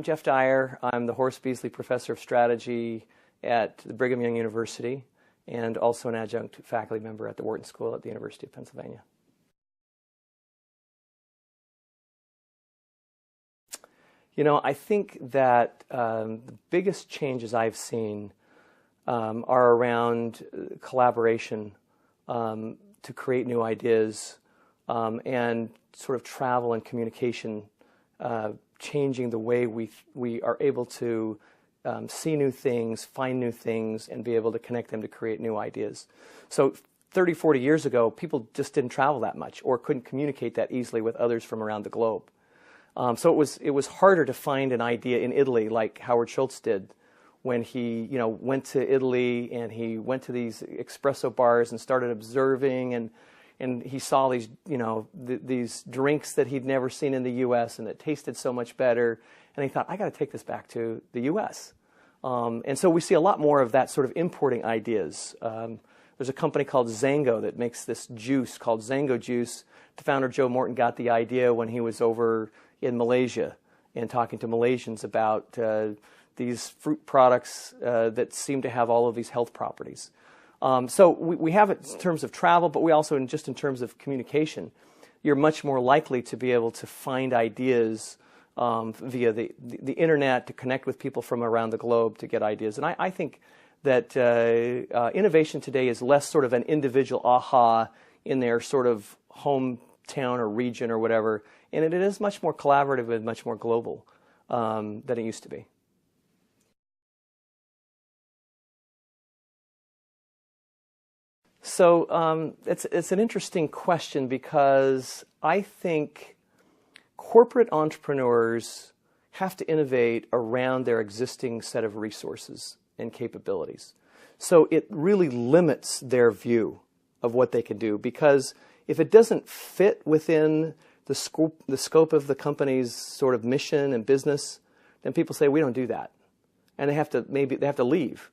Jeff Dyer. I'm the Horace Beasley Professor of Strategy at the Brigham Young University and also an adjunct faculty member at the Wharton School at the University of Pennsylvania. You know, I think that the biggest changes I've seen are around collaboration to create new ideas and sort of travel and communication, changing the way we are able to see new things, find new things, and be able to connect them to create new ideas. So 30, 40 years ago, people just didn't travel that much or couldn't communicate that easily with others from around the globe. So it was harder to find an idea in Italy like Howard Schultz did when he went to Italy and he went to these espresso bars and started observing, and he saw these these drinks that he'd never seen in the U.S. and it tasted so much better, and he thought, I got to take this back to the U.S. And so we see a lot more of that sort of importing ideas. There's a company called Zango that makes this juice called Zango Juice. The founder, Joe Morton, got the idea when he was over in Malaysia and talking to Malaysians about these fruit products that seem to have all of these health properties. So we have it in terms of travel, but we also, just in terms of communication, you're much more likely to be able to find ideas via the internet, to connect with people from around the globe to get ideas. And I think that innovation today is less sort of an individual aha in their sort of hometown or region or whatever, and it is much more collaborative and much more global than it used to be. So it's an interesting question, because I think corporate entrepreneurs have to innovate around their existing set of resources and capabilities. So it really limits their view of what they can do, because if it doesn't fit within the scope of the company's sort of mission and business, then people say, we don't do that. And they have to leave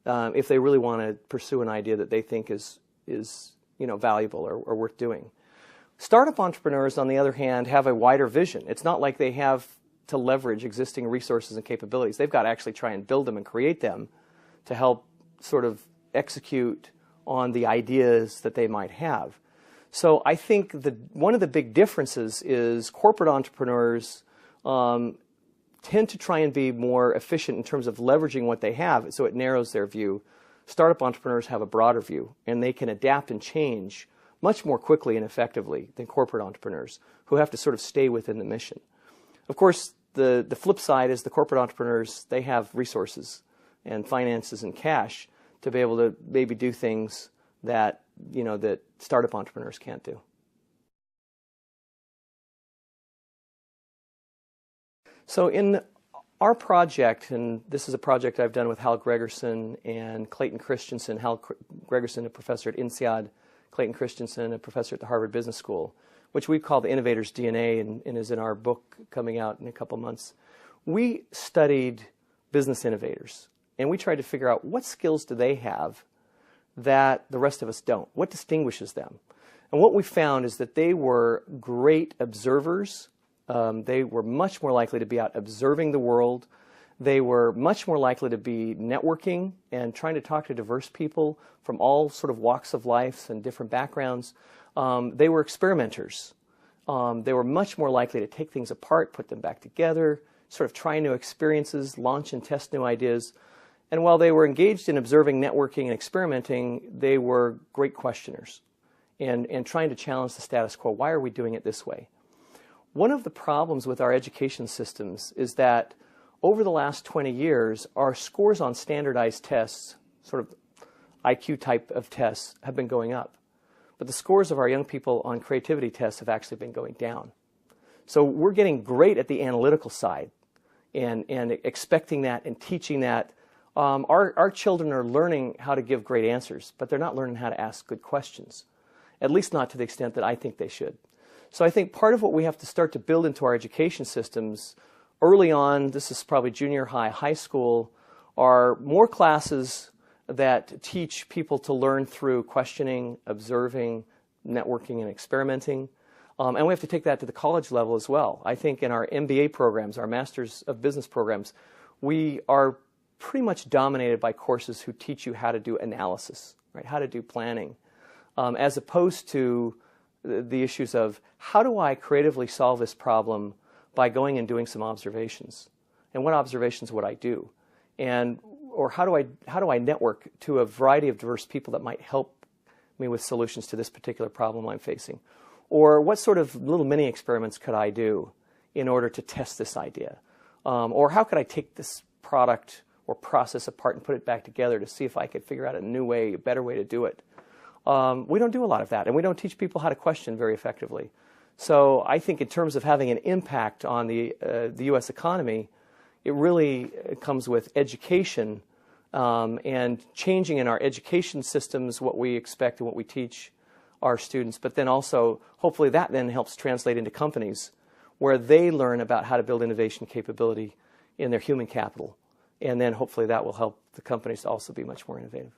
if they really want to pursue an idea that they think is valuable or worth doing. Startup entrepreneurs, on the other hand, have a wider vision. It's not like they have to leverage existing resources and capabilities. They've got to actually try and build them and create them to help sort of execute on the ideas that they might have. So I think one of the big differences is corporate entrepreneurs tend to try and be more efficient in terms of leveraging what they have, so it narrows their view. Startup entrepreneurs have a broader view, and they can adapt and change much more quickly and effectively than corporate entrepreneurs, who have to sort of stay within the mission. Of course, the flip side is the corporate entrepreneurs, they have resources and finances and cash to be able to maybe do things that that startup entrepreneurs can't do. So in our project, and this is a project I've done with Hal Gregerson and Clayton Christensen. Hal Gregerson, a professor at INSEAD, Clayton Christensen, a professor at the Harvard Business School, which we call the Innovators' DNA and is in our book coming out in a couple months. We studied business innovators, and we tried to figure out what skills do they have that the rest of us don't. What distinguishes them? And what we found is that they were great observers. They were much more likely to be out observing the world. They were much more likely to be networking and trying to talk to diverse people from all sort of walks of life and different backgrounds. They were experimenters. They were much more likely to take things apart, put them back together, sort of try new experiences, launch and test new ideas. And while they were engaged in observing, networking, and experimenting, they were great questioners and trying to challenge the status quo. Why are we doing it this way? One of the problems with our education systems is that over the last 20 years, our scores on standardized tests, sort of IQ type of tests, have been going up. But the scores of our young people on creativity tests have actually been going down. So we're getting great at the analytical side and expecting that and teaching that. Our children are learning how to give great answers, but they're not learning how to ask good questions, at least not to the extent that I think they should. So I think part of what we have to start to build into our education systems early on, this is probably junior high, high school, are more classes that teach people to learn through questioning, observing, networking, and experimenting. And we have to take that to the college level as well. I think in our MBA programs, our Masters of Business programs, we are pretty much dominated by courses who teach you how to do analysis, right? How to do planning, as opposed to the issues of how do I creatively solve this problem by going and doing some observations, and what observations would I do, and or how do I network to a variety of diverse people that might help me with solutions to this particular problem I'm facing, or what sort of little mini experiments could I do in order to test this idea, or how could I take this product or process apart and put it back together to see if I could figure out a new way, a better way to do it. We don't do a lot of that, and we don't teach people how to question very effectively. So I think in terms of having an impact on the U.S. economy, it really comes with education and changing in our education systems what we expect and what we teach our students, but then also hopefully that then helps translate into companies where they learn about how to build innovation capability in their human capital. And then hopefully that will help the companies to also be much more innovative.